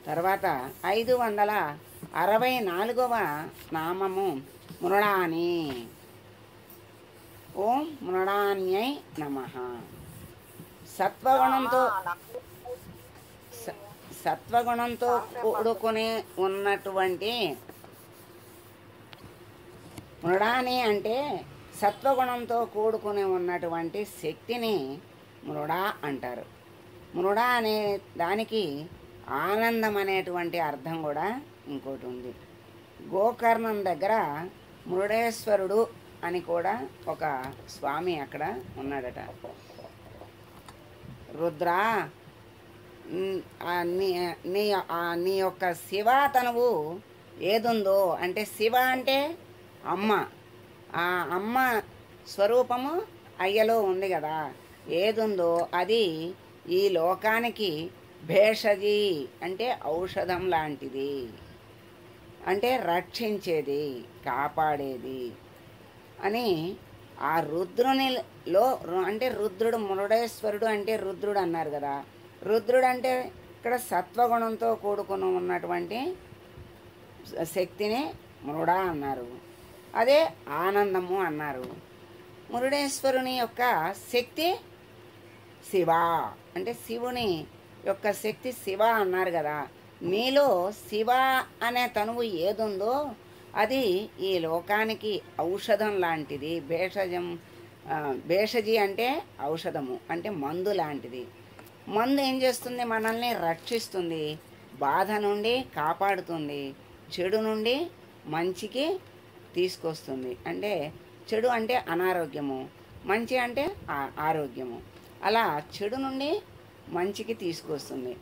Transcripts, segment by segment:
తర్వాత 564వ నామము మృడాని. ఓం మృడాన్యై నమః. సత్వగుణంతో సత్వగుణంతో కూడుకుని ఉన్నటువంటి మృడాని అంటే సత్వగుణంతో కూడుకుని ఉన్నటువంటి శక్తిని మృడా అంటారు. మృడ అనే దానికి ఆనందం అనేటువంటి అర్థం కూడా ఇంకోటి ఉంది. గోకర్ణం దగ్గర మృడేశ్వరుడు అని కూడా ఒక స్వామి అక్కడ ఉన్నాడట. రుద్ర, నీ యొక్క శివ తనువు ఏదుందో అంటే, శివ అంటే అమ్మ, ఆ అమ్మ స్వరూపము అయ్యలో ఉంది కదా, ఏదుందో అది ఈ లోకానికి భేషజీ అంటే ఔషధం లాంటిది, అంటే రక్షించేది, కాపాడేది అని ఆ రుద్రునిలో అంటే రుద్రుడు మృడేశ్వరుడు అంటే రుద్రుడు అన్నారు కదా. రుద్రుడు అంటే ఇక్కడ సత్వగుణంతో కూడుకుని ఉన్నటువంటి శక్తిని మృడ అన్నారు. అదే ఆనందము అన్నారు. మృడేశ్వరుని యొక్క శక్తి శివ అంటే శివుని యొక్క శక్తి శివ అన్నారు కదా. నీలో శివ అనే తనువు ఏదుందో అది ఈ లోకానికి ఔషధం లాంటిది. భేషజి అంటే ఔషధము అంటే మందు లాంటిది. మందు ఏం చేస్తుంది? మనల్ని రక్షిస్తుంది, బాధ నుండి కాపాడుతుంది, చెడు నుండి మంచికి తీసుకొస్తుంది. అంటే చెడు అంటే అనారోగ్యము, మంచి అంటే ఆరోగ్యము. అలా చెడు నుండి మంచికి తీసుకొస్తుంది.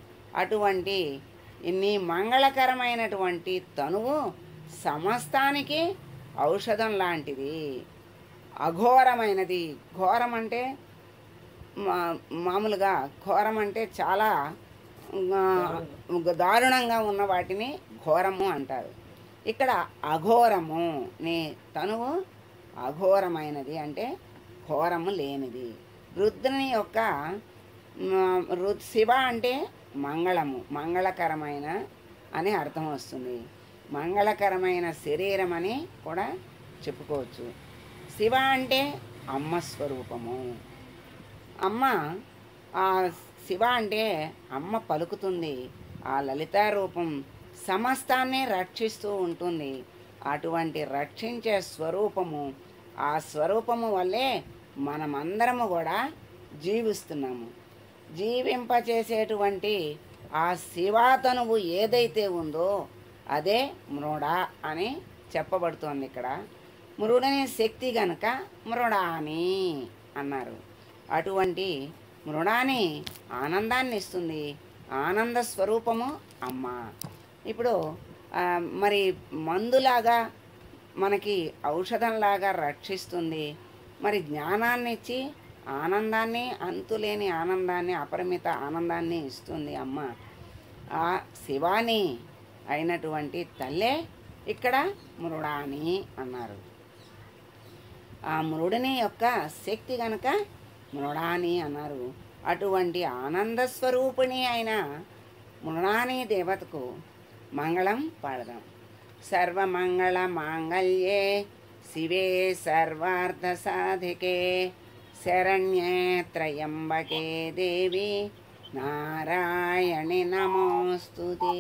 అటువంటి ఇన్ని మంగళకరమైనటువంటి తనువు సమస్తానికి ఔషధం లాంటిది, అఘోరమైనది. ఘోరం అంటే మామూలుగా ఘోరం అంటే చాలా దారుణంగా ఉన్న వాటిని ఘోరము అంటారు. ఇక్కడ అఘోరము, నీ తనువు అఘోరమైనది అంటే ఘోరము లేనిది. రుద్రుని యొక్క శివ అంటే మంగళము, మంగళకరమైన అని అర్థం వస్తుంది. మంగళకరమైన శరీరం అని కూడా చెప్పుకోవచ్చు. శివ అంటే అమ్మ స్వరూపము. అమ్మ, ఆ శివ అంటే అమ్మ పలుకుతుంది. ఆ లలితారూపం సమస్తాన్ని రక్షిస్తూ ఉంటుంది. అటువంటి రక్షించే స్వరూపము, ఆ స్వరూపము వల్లే మనమందరము కూడా జీవిస్తున్నాము. జీవింపచేసేటువంటి ఆ శివాతనువు ఏదైతే ఉందో అదే మృడ అని చెప్పబడుతోంది ఇక్కడ. మృడని శక్తి గనక మృడాని అన్నారు. అటువంటి మృడాని ఆనందాన్ని ఇస్తుంది. ఆనంద స్వరూపము అమ్మ. ఇప్పుడు మరి మందులాగా మనకి ఔషధంలాగా రక్షిస్తుంది. మరి జ్ఞానాన్ని ఇచ్చి ఆనందాన్ని, అంతులేని ఆనందాన్ని, అపరిమిత ఆనందాన్ని ఇస్తుంది అమ్మ. ఆ శివాని అయినటువంటి తల్లే ఇక్కడ మృడాని అన్నారు. ఆ మృడుని యొక్క శక్తి గనక మృడాని అన్నారు. అటువంటి ఆనంద స్వరూపిణి అయిన మృడాని దేవతకు మంగళం పాడదాం. సర్వమంగళ మాంగళ్యే శివే సర్వార్థ సాధికే శరణ్యే త్రయంబకే దేవి నారాయణి నమోస్తుతే.